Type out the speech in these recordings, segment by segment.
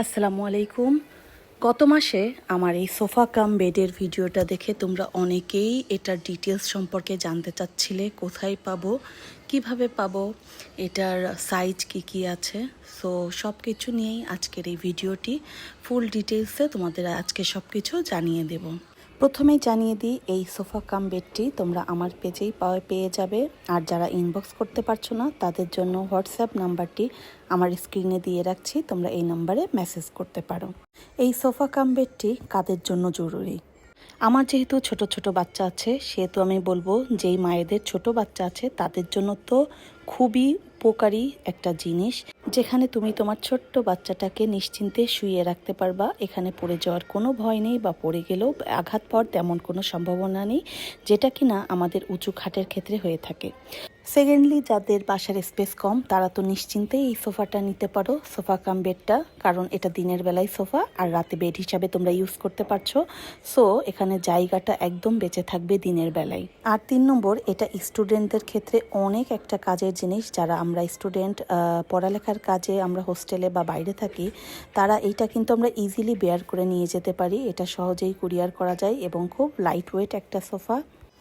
আসসালামু আলাইকুম। গত মাসে আমার এই সোফা কাম বেডের ভিডিওটা দেখে তোমরা অনেকেই এটার ডিটেলস সম্পর্কে জানতে চাচ্ছিলে, কোথায় পাবো, কিভাবে পাবো, এটার সাইজ কি আছে। সো সব কিছু নিয়েই আজকের এই ভিডিওটি, ফুল ডিটেলসে তোমাদের আজকে সব কিছু জানিয়ে দেব। প্রথমেই জানিয়ে দিই, এই সোফা কাম বেডটি তোমরা আমার পেজেই পেয়ে যাবে। আর যারা ইনবক্স করতে পারছো না তাদের জন্য হোয়াটসঅ্যাপ নাম্বারটি আমার স্ক্রিনে দিয়ে রাখছি, তোমরা এই নাম্বারে মেসেজ করতে পারো। এই সোফা কাম বেডটি কাদের জন্য জরুরি? আমার যেহেতু ছোট ছোট বাচ্চা আছে, সেহেতু আমি বলবো যেই মায়েদের ছোট বাচ্চা আছে তাদের জন্য তো খুবই উপকারী একটা জিনিস, যেখানে তুমি তোমার ছোট্ট বাচ্চাটাকে নিশ্চিন্তে শুইয়ে রাখতে পারবা। এখানে পড়ে যাওয়ার কোনো ভয় নেই, বা পড়ে গেলেও আঘাত পাওয়ার তেমন কোনো সম্ভাবনা নেই, যেটা কিনা আমাদের উঁচু খাটের ক্ষেত্রে হয়ে থাকে। সেকেন্ডলি, যাদের বাসার স্পেস কম তারা তো নিশ্চিন্তেই এই সোফাটা নিতে পারো, সোফা কাম বেডটা, কারণ এটা দিনের বেলায় সোফা আর রাতে বেড হিসাবে তোমরা ইউজ করতে পারছো। সো এখানে জায়গাটা একদম বেঁচে থাকবে দিনের বেলায়। আর 3 নম্বর, এটা স্টুডেন্টদের ক্ষেত্রে অনেক একটা কাজের জিনিস। যারা আমরা স্টুডেন্ট, পড়ালেখার কাজে আমরা হোস্টেলে বা বাইরে থাকি, তারা এইটা কিন্তু আমরা ইজিলি বেয়ার করে নিয়ে যেতে পারি। এটা সহজেই কুরিয়ার করা যায় এবং খুব লাইট ওয়েট একটা সোফা।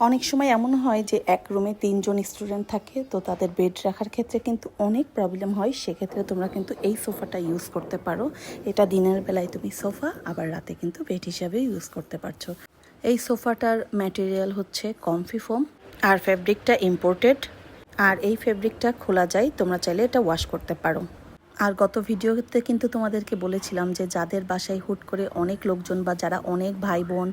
অনেক সময় এমন হয় যে এক রুমে 3 জন স্টুডেন্ট থাকে, তো তাদের বেড রাখার ক্ষেত্রে কিন্তু অনেক প্রবলেম হয়। সেক্ষেত্রে তোমরা কিন্তু এই সোফাটা ইউজ করতে পারো। এটা দিনের বেলায় তুমি সোফা, আবার রাতে কিন্তু বেড হিসাবে ইউজ করতে পারছো। এই সোফাটার ম্যাটেরিয়াল হচ্ছে কমফি ফোম, আর ফেব্রিকটা ইম্পোর্টেড। আর এই ফেব্রিকটা খোলা যায়, তোমরা চাইলে এটা ওয়াশ করতে পারো। আর গত ভিডিওতে কিন্তু তোমাদেরকে বলেছিলাম যে যাদের বাসায় হুট করে অনেক লোকজন, বা যারা অনেক ভাই বোন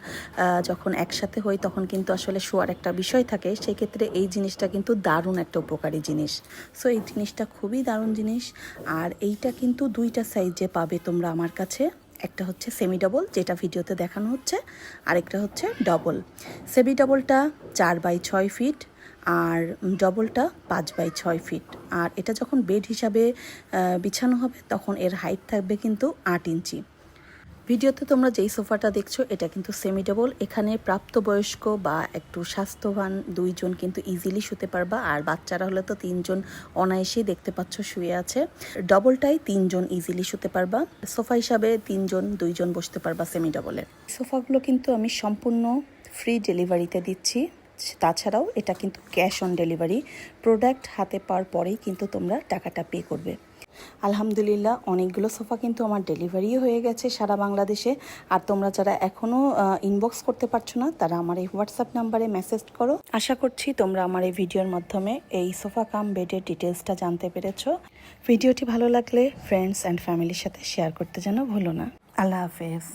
যখন একসাথে হই তখন কিন্তু আসলে শোয়ার একটা বিষয় থাকে, সেক্ষেত্রে এই জিনিসটা কিন্তু দারুণ একটা উপকারী জিনিস। সো এই জিনিসটা খুবই দারুণ জিনিস। আর এইটা কিন্তু 2টা সাইজে পাবে তোমরা আমার কাছে। একটা হচ্ছে সেমি ডবল, যেটা ভিডিওতে দেখানো হচ্ছে, আরেকটা হচ্ছে ডবল। সেমি ডবলটা 4x6 ফিট, আর ডবলটা 5x6 ফিট। আর এটা যখন বেড হিসাবে বিছানো হবে তখন এর হাইট থাকবে কিন্তু 8 ইঞ্চি। ভিডিওতে তোমরা যেই সোফাটা দেখছো এটা কিন্তু সেমি ডবল। এখানে প্রাপ্তবয়স্ক বা একটু স্বাস্থ্যবান 2 জন কিন্তু ইজিলি শুতে পারবা, আর বাচ্চারা হলে তো 3 জন অনায়াসেই দেখতে পাচ্ছ শুয়ে আছে। ডবলটাই 3 জন ইজিলি শুতে পারবা। সোফা হিসাবে 3 জন 2 জন বসতে পারবা সেমি ডবলে। সোফাগুলো কিন্তু আমি সম্পূর্ণ ফ্রি ডেলিভারিতে দিচ্ছি। তাছাড়াও এটা কিন্তু ক্যাশ অন ডেলিভারি, প্রোডাক্ট হাতে পাওয়ার পরেই কিন্তু তোমরা টাকাটা পে করবে। আলহামদুলিল্লাহ, অনেকগুলো সোফা কিন্তু আমার ডেলিভারিও হয়ে গেছে সারা বাংলাদেশে। আর তোমরা যারা এখনও ইনবক্স করতে পারছো না, তারা আমার এই হোয়াটসঅ্যাপ নাম্বারে মেসেজ করো। আশা করছি তোমরা আমার এই ভিডিওর মাধ্যমে এই সোফা কাম বেডের ডিটেলসটা জানতে পেরেছো। ভিডিওটি ভালো লাগলে ফ্রেন্ডস অ্যান্ড ফ্যামিলির সাথে শেয়ার করতে যেন ভুলো না। আল্লাহ হাফেজ।